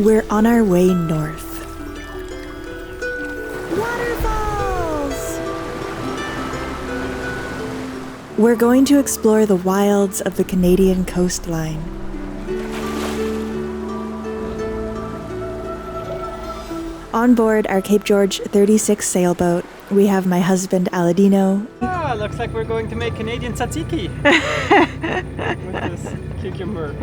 We're on our way north. Waterfalls! We're going to explore the wilds of the Canadian coastline. On board our Cape George 36 sailboat, we have my husband Aladino. Looks like we're going to make Canadian tzatziki with this cucumber.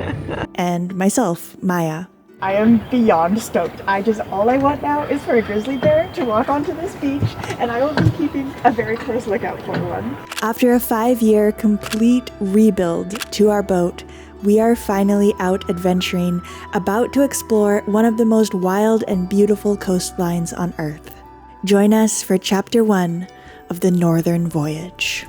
And myself, Maya. I am beyond stoked. All I want now is for a grizzly bear to walk onto this beach, and I will be keeping a very close lookout for one. After a 5-year complete rebuild to our boat, we are finally out adventuring, about to explore one of the most wild and beautiful coastlines on Earth. Join us for Chapter 1 of the Northern Voyage.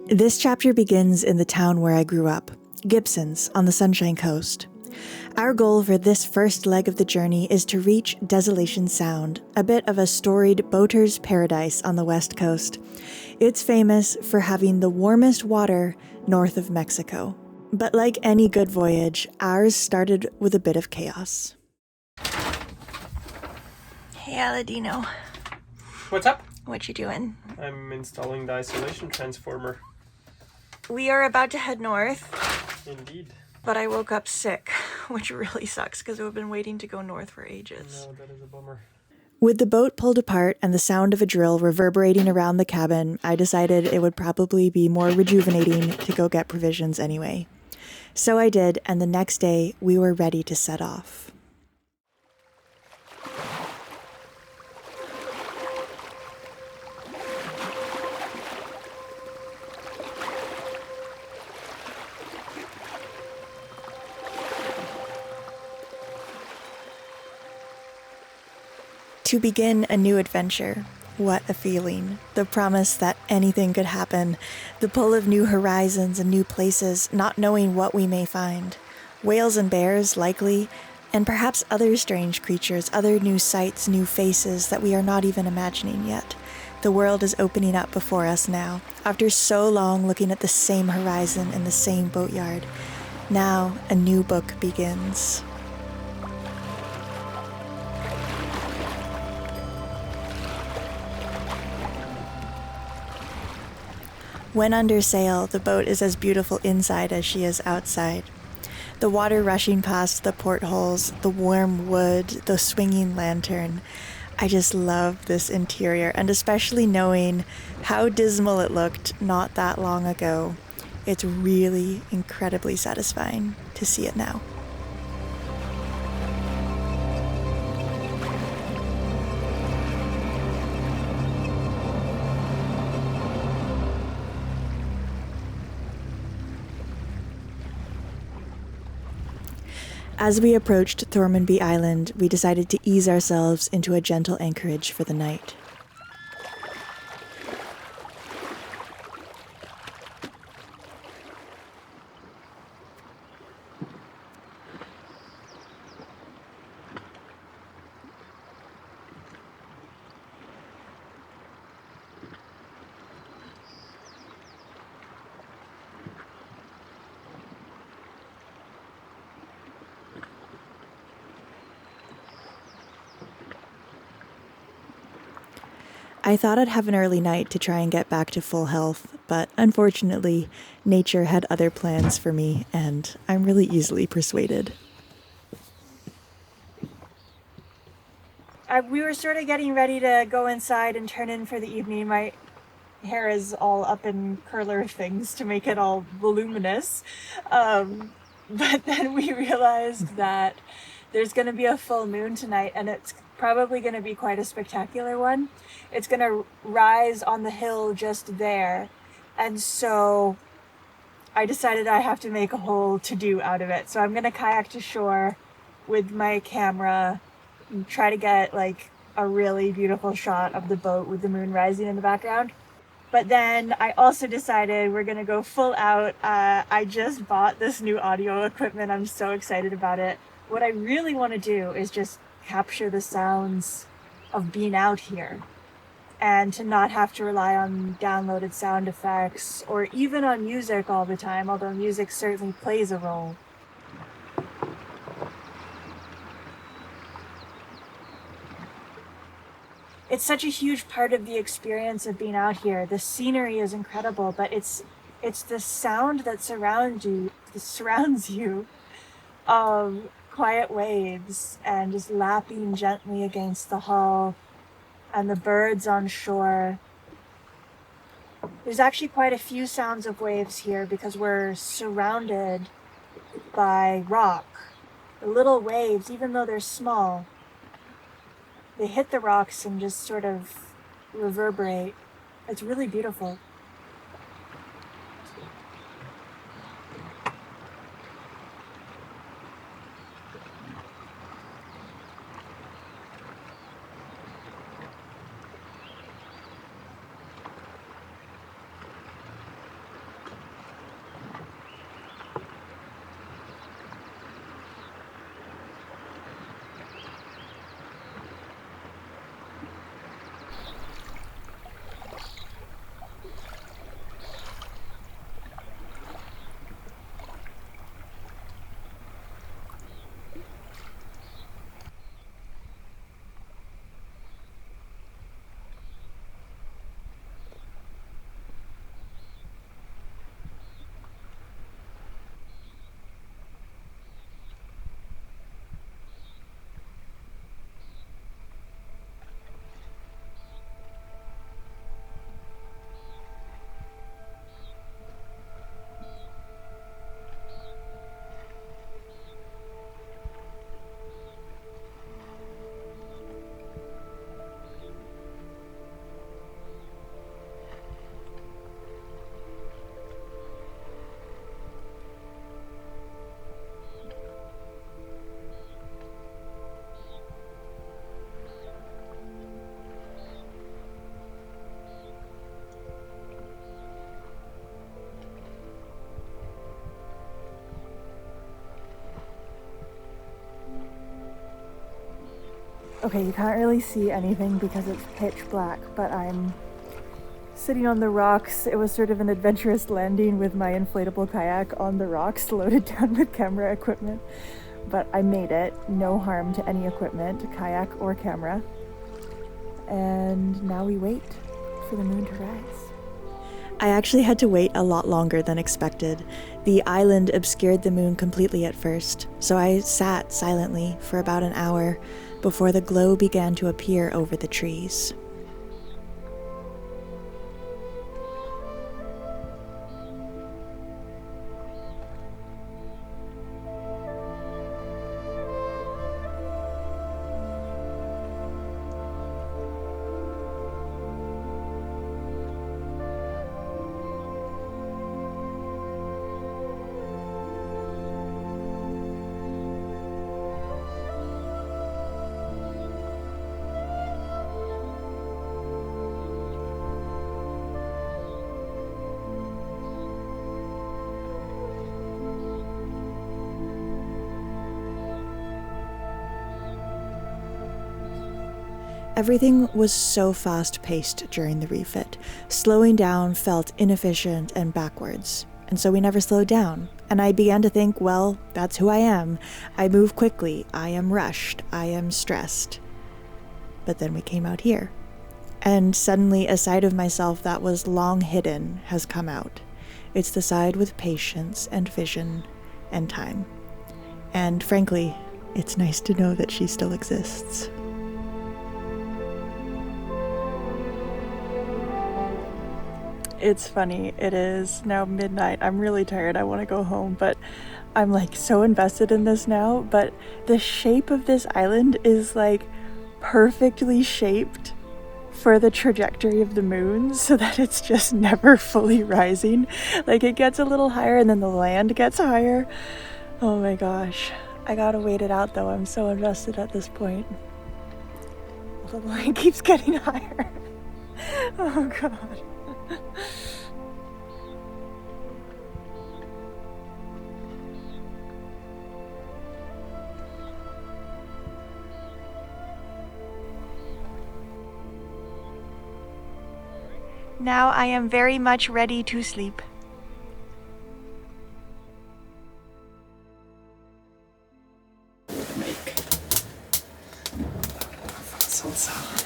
This chapter begins in the town where I grew up, Gibsons, on the Sunshine Coast. Our goal for this first leg of the journey is to reach Desolation Sound, a bit of a storied boater's paradise on the west coast. It's famous for having the warmest water north of Mexico. But like any good voyage, ours started with a bit of chaos. Hey, Aladino. What's up? What you doing? I'm installing the isolation transformer. We are about to head north. Indeed. But I woke up sick, which really sucks because we've been waiting to go north for ages. No, that is a bummer. With the boat pulled apart and the sound of a drill reverberating around the cabin, I decided it would probably be more rejuvenating to go get provisions anyway. So I did, and the next day we were ready to set off. To begin a new adventure. What a feeling. The promise that anything could happen. The pull of new horizons and new places, not knowing what we may find. Whales and bears, likely, and perhaps other strange creatures, other new sights, new faces that we are not even imagining yet. The world is opening up before us now. After so long looking at the same horizon in the same boatyard, now a new book begins. When under sail, the boat is as beautiful inside as she is outside. The water rushing past the portholes, the warm wood, the swinging lantern. I just love this interior, and especially knowing how dismal it looked not that long ago. It's really incredibly satisfying to see it now. As we approached Thormanby Island, we decided to ease ourselves into a gentle anchorage for the night. I thought I'd have an early night to try and get back to full health, but unfortunately, nature had other plans for me, and I'm really easily persuaded. We were sort of getting ready to go inside and turn in for the evening. My hair is all up in curler things to make it all voluminous. But then we realized that there's going to be a full moon tonight, and it's probably going to be quite a spectacular one. It's going to rise on the hill just there. And so I decided I have to make a whole to-do out of it. So I'm going to kayak to shore with my camera and try to get like a really beautiful shot of the boat with the moon rising in the background. But then I also decided we're going to go full out. I just bought this new audio equipment. I'm so excited about it. What I really want to do is just capture the sounds of being out here and to not have to rely on downloaded sound effects or even on music all the time, although music certainly plays a role. It's such a huge part of the experience of being out here. The scenery is incredible, but it's the sound that surrounds you of quiet waves and just lapping gently against the hull and the birds on shore. There's actually quite a few sounds of waves here because we're surrounded by rock. The little waves, even though they're small, they hit the rocks and just sort of reverberate. It's really beautiful. Okay, you can't really see anything because it's pitch black, but I'm sitting on the rocks. It was sort of an adventurous landing with my inflatable kayak on the rocks, loaded down with camera equipment. But I made it, no harm to any equipment, kayak or camera. And now we wait for the moon to rise. I actually had to wait a lot longer than expected. The island obscured the moon completely at first, so I sat silently for about an hour before the glow began to appear over the trees. Everything was so fast-paced during the refit. Slowing down felt inefficient and backwards, and so we never slowed down. And I began to think, well, that's who I am. I move quickly, I am rushed, I am stressed. But then we came out here, and suddenly a side of myself that was long hidden has come out. It's the side with patience and vision and time. And frankly, it's nice to know that she still exists. It's funny. It is now midnight. I'm really tired. I want to go home, but I'm like so invested in this now. But the shape of this island is like perfectly shaped for the trajectory of the moon so that it's just never fully rising. Like it gets a little higher and then the land gets higher. Oh my gosh. I gotta wait it out though. I'm so invested at this point. The line keeps getting higher. Oh god. Now I am very much ready to sleep. Make salsa.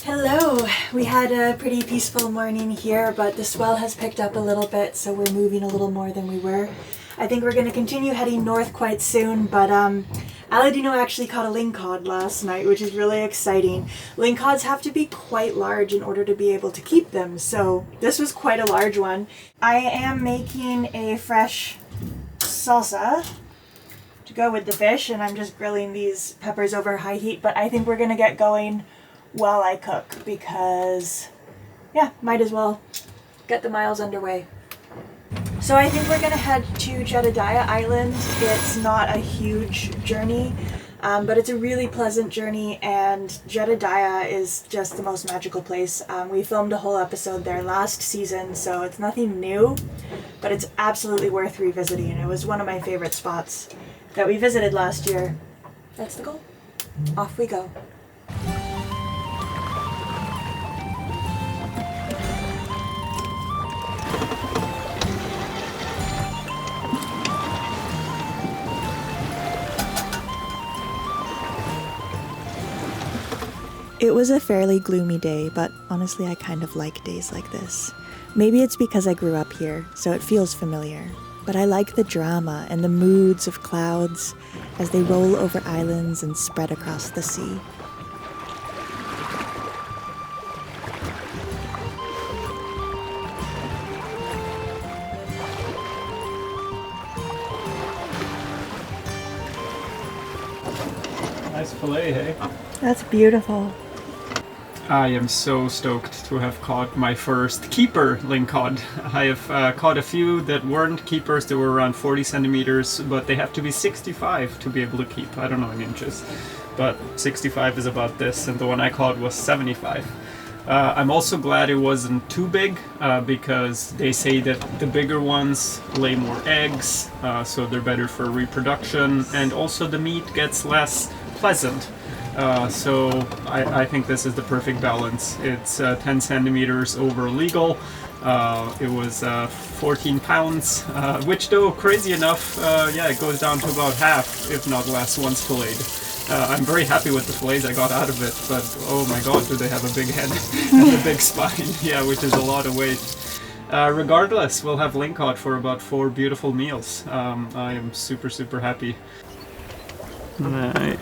Hello! We had a pretty peaceful morning here, but the swell has picked up a little bit, so we're moving a little more than we were. I think we're going to continue heading north quite soon, but Aladino actually caught a lingcod last night, which is really exciting. Lingcods have to be quite large in order to be able to keep them, so this was quite a large one. I am making a fresh salsa to go with the fish, and I'm just grilling these peppers over high heat, but I think we're going to get going while I cook because, yeah, might as well get the miles underway. So I think we're going to head to Jedadia Island. It's not a huge journey, but it's a really pleasant journey, and Jedadia is just the most magical place. We filmed a whole episode there last season, so it's nothing new, but it's absolutely worth revisiting. It was one of my favorite spots that we visited last year. That's the goal. Off we go. It was a fairly gloomy day, but honestly I kind of like days like this. Maybe it's because I grew up here, so it feels familiar. But I like the drama and the moods of clouds as they roll over islands and spread across the sea. Nice fillet, hey? That's beautiful. I am so stoked to have caught my first keeper lingcod. I have caught a few that weren't keepers. They were around 40 centimeters, but they have to be 65 to be able to keep. I don't know in inches, but 65 is about this, and the one I caught was 75. I'm also glad it wasn't too big because they say that the bigger ones lay more eggs, so they're better for reproduction, and also the meat gets less pleasant. So I think this is the perfect balance. It's 10 centimeters over legal. It was 14 pounds, which though crazy enough, yeah, it goes down to about half, if not less, once filleted. I'm very happy with the fillets I got out of it, but oh my god, do they have a big head and a big spine, yeah, which is a lot of weight. Regardless, we'll have lingcod for about 4 beautiful meals. I am super, super happy. Nice.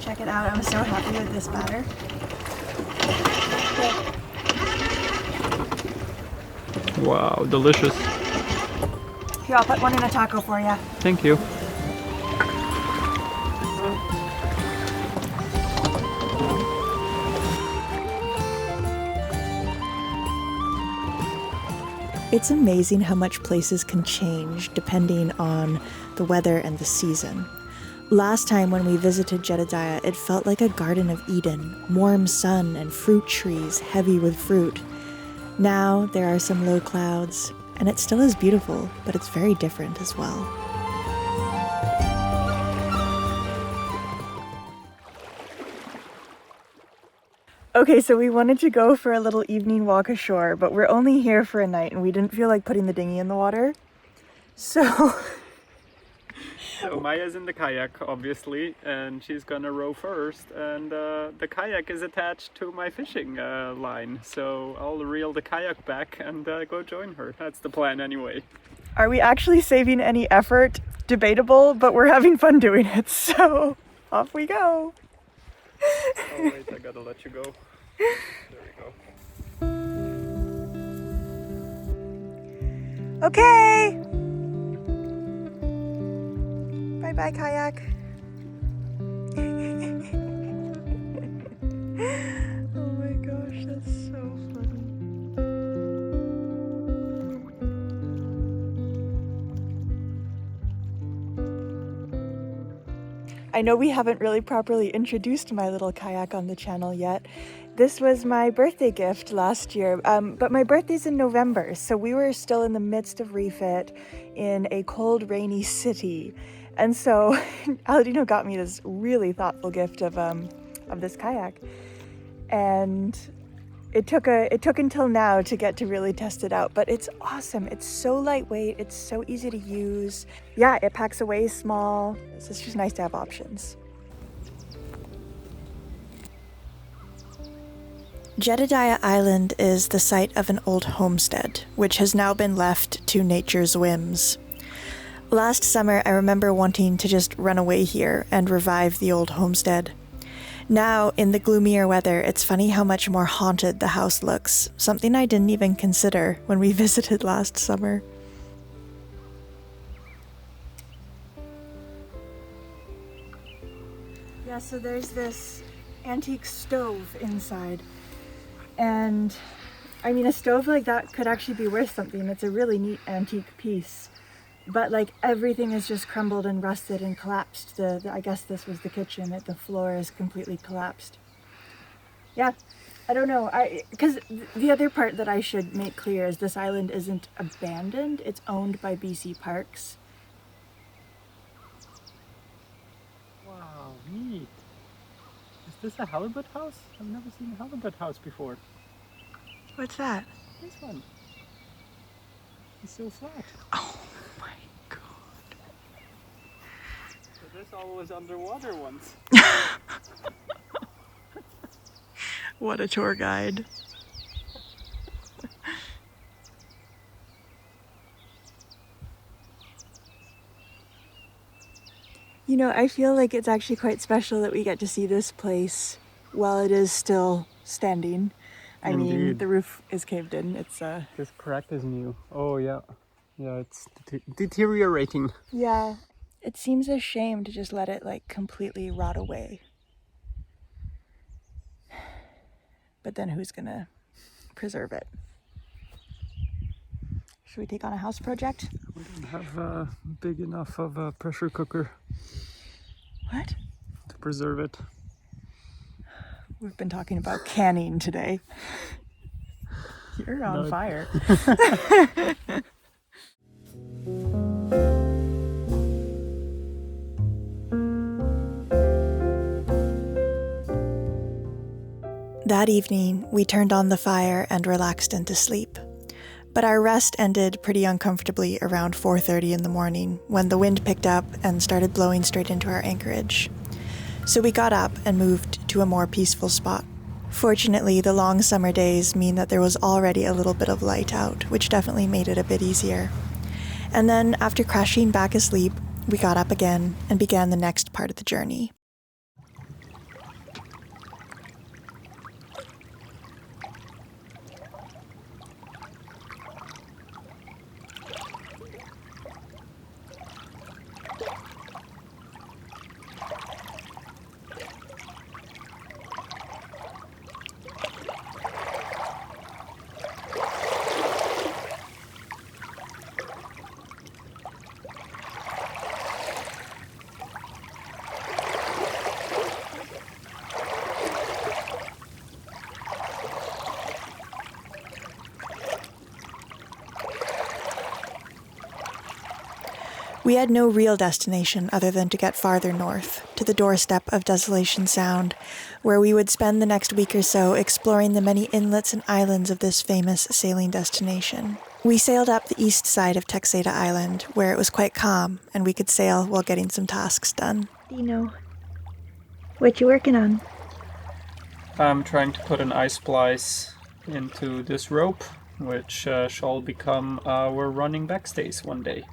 Check it out, I'm so happy with this batter. Wow, delicious. Here, I'll put one in a taco for you. Thank you. It's amazing how much places can change depending on the weather and the season. Last time when we visited Jedadia, it felt like a Garden of Eden, warm sun and fruit trees heavy with fruit. Now there are some low clouds, and it still is beautiful, but it's very different as well. Okay, so we wanted to go for a little evening walk ashore, but we're only here for a night and we didn't feel like putting the dinghy in the water. So Maya's in the kayak, obviously, and she's gonna row first, and the kayak is attached to my fishing line, so I'll reel the kayak back and go join her. That's the plan anyway. are we actually saving any effort? Debatable, but we're having fun doing it, so off we go. Oh wait, I gotta let you go. There we go. Okay! Bye-bye, kayak. Oh my gosh, that's so funny. I know we haven't really properly introduced my little kayak on the channel yet. This was my birthday gift last year, but my birthday's in November, so we were still in the midst of refit in a cold, rainy city. And so Aladino got me this really thoughtful gift of this kayak. And it took until now to get to really test it out, but it's awesome. It's so lightweight, it's so easy to use. Yeah, it packs away small. It's just nice to have options. Jedadia Island is the site of an old homestead, which has now been left to nature's whims. Last summer, I remember wanting to just run away here and revive the old homestead. Now, in the gloomier weather, it's funny how much more haunted the house looks, something I didn't even consider when we visited last summer. Yeah, so there's this antique stove inside. And, I mean, a stove like that could actually be worth something. It's a really neat antique piece. But like everything is just crumbled and rusted and collapsed. I guess this was the kitchen. The floor is completely collapsed. Yeah, I don't know. Because the other part that I should make clear is this island isn't abandoned. It's owned by BC Parks. Wow, neat. Is this a halibut house? I've never seen a halibut house before. What's that? This one. It's so flat. Oh my god. So this all was underwater once. What a tour guide. You know, I feel like it's actually quite special that we get to see this place while it is still standing. I mean, Indeed. the roof is caved in. It's This crack is new. Oh yeah. Yeah, it's deteriorating. yeah. It seems a shame to just let it like completely rot away. But then who's gonna preserve it? Should we take on a house project? We don't have big enough of a pressure cooker What? to preserve it. We've been talking about canning today. You're on No. fire. That evening, we turned on the fire and relaxed into sleep. But our rest ended pretty uncomfortably around 4:30 in the morning when the wind picked up and started blowing straight into our anchorage. So we got up and moved to a more peaceful spot. Fortunately, the long summer days mean that there was already a little bit of light out, which definitely made it a bit easier. And then, after crashing back asleep, we got up again and began the next part of the journey. We had no real destination other than to get farther north, to the doorstep of Desolation Sound, where we would spend the next week or so exploring the many inlets and islands of this famous sailing destination. We sailed up the east side of Texada Island, where it was quite calm, and we could sail while getting some tasks done. Dino, what you working on? I'm trying to put an ice splice into this rope, which shall become our running backstays one day.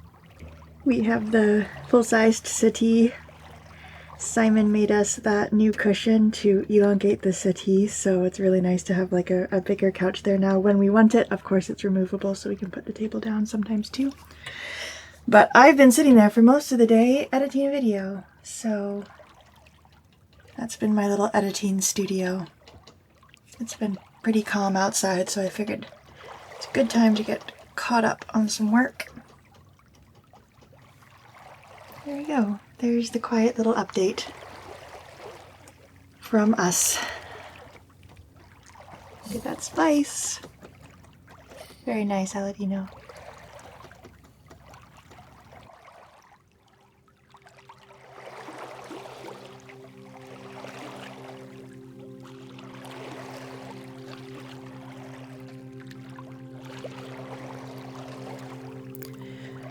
We have the full-sized settee Simon made us that new cushion to elongate the settee, so it's really nice to have like a bigger couch there now when we want it. Of course, it's removable, so we can put the table down sometimes too. But I've been sitting there for most of the day editing a video, so that's been my little editing studio. It's been pretty calm outside, so I figured it's a good time to get caught up on some work. There you go. There's the quiet little update from us. Look at that spice. Very nice, I'll let you know.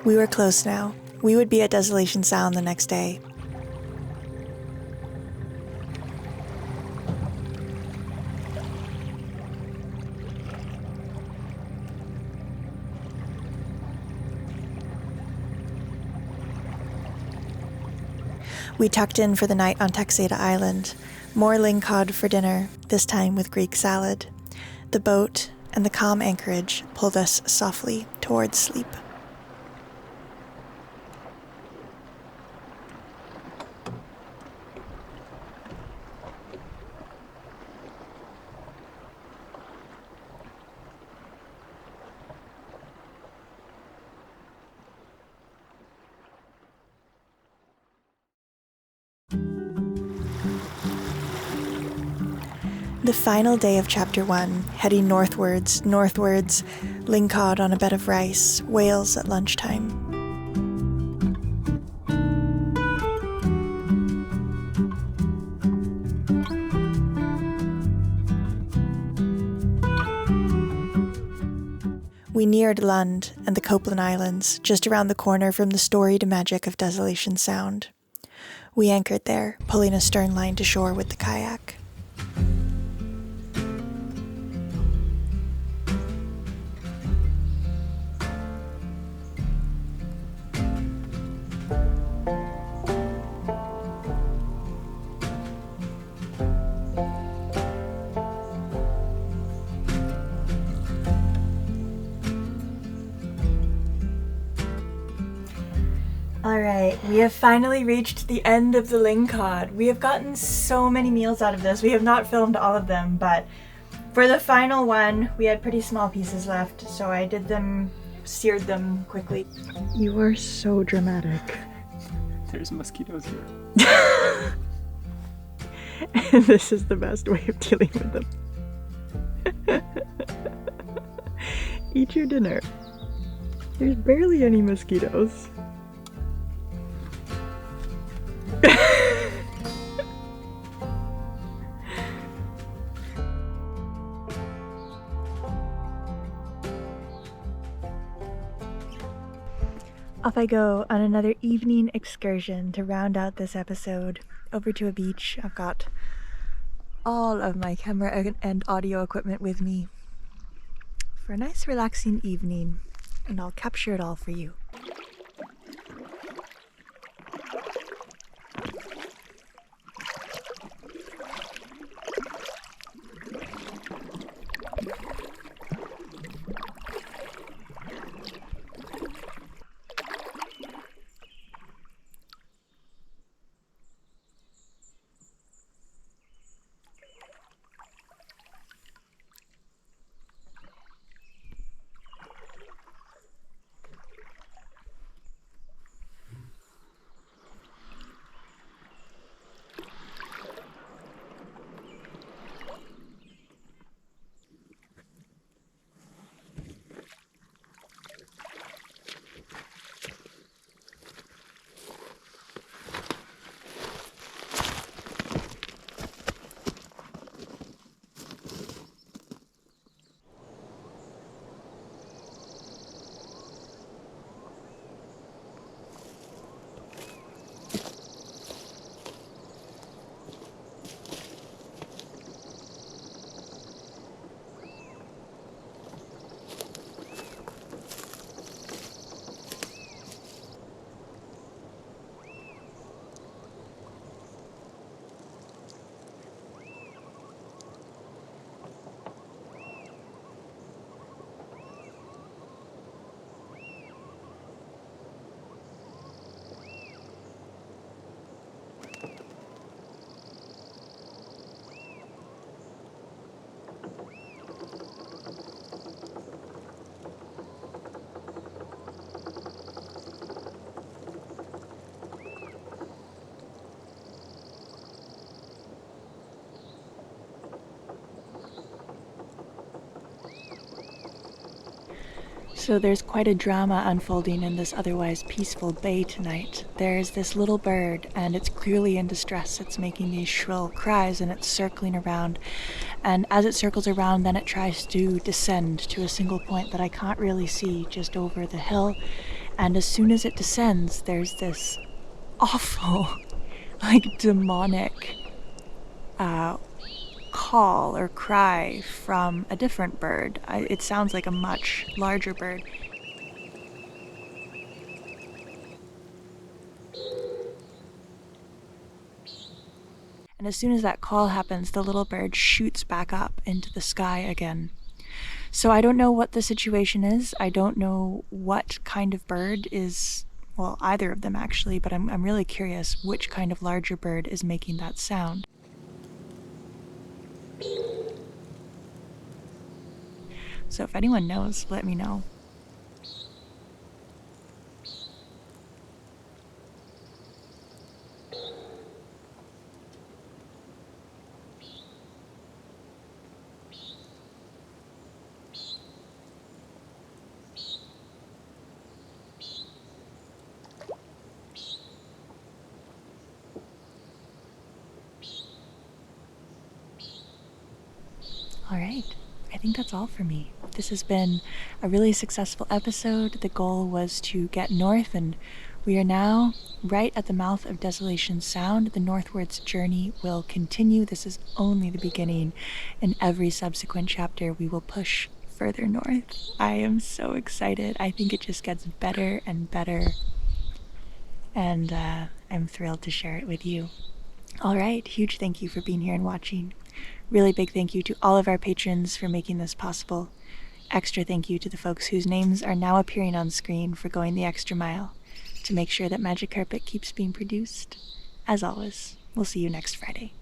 We were close now. We would be at Desolation Sound the next day. We tucked in for the night on Texada Island. More lingcod for dinner, this time with Greek salad. The boat and the calm anchorage pulled us softly towards sleep. The final day of Chapter 1, heading northwards, lingcod on a bed of rice, whales at lunchtime. We neared Lund and the Copeland Islands, just around the corner from the storied magic of Desolation Sound. We anchored there, pulling a stern line to shore with the kayak. Alright, we have finally reached the end of the lingcod. We have gotten so many meals out of this. We have not filmed all of them, but for the final one, we had pretty small pieces left, so I seared them quickly. You are so dramatic. There's mosquitoes here. And this is the best way of dealing with them. Eat your dinner. There's barely any mosquitoes. Off I go on another evening excursion to round out this episode over to a beach. I've got all of my camera and audio equipment with me for a nice relaxing evening, and I'll capture it all for you. So there's quite a drama unfolding in this otherwise peaceful bay tonight. There's this little bird, and it's clearly in distress. It's making these shrill cries, and it's circling around. And as it circles around, then it tries to descend to a single point that I can't really see just over the hill. And as soon as it descends, there's this awful, like demonic call or cry from a different bird. It sounds like a much larger bird. And as soon as that call happens, the little bird shoots back up into the sky again. So I don't know what the situation is. I don't know what kind of bird is, well, either of them actually, but I'm really curious which kind of larger bird is making that sound. So if anyone knows, let me know. All right. I think that's all for me. This has been a really successful episode. The goal was to get north, and we are now right at the mouth of Desolation Sound. The northwards journey will continue. This is only the beginning. In every subsequent chapter, we will push further north. I am so excited. I think it just gets better and better, and I'm thrilled to share it with you. All right, huge thank you for being here and watching. Really big thank you to all of our patrons for making this possible. Extra thank you to the folks whose names are now appearing on screen for going the extra mile to make sure that Magic Carpet keeps being produced. As always, we'll see you next Friday.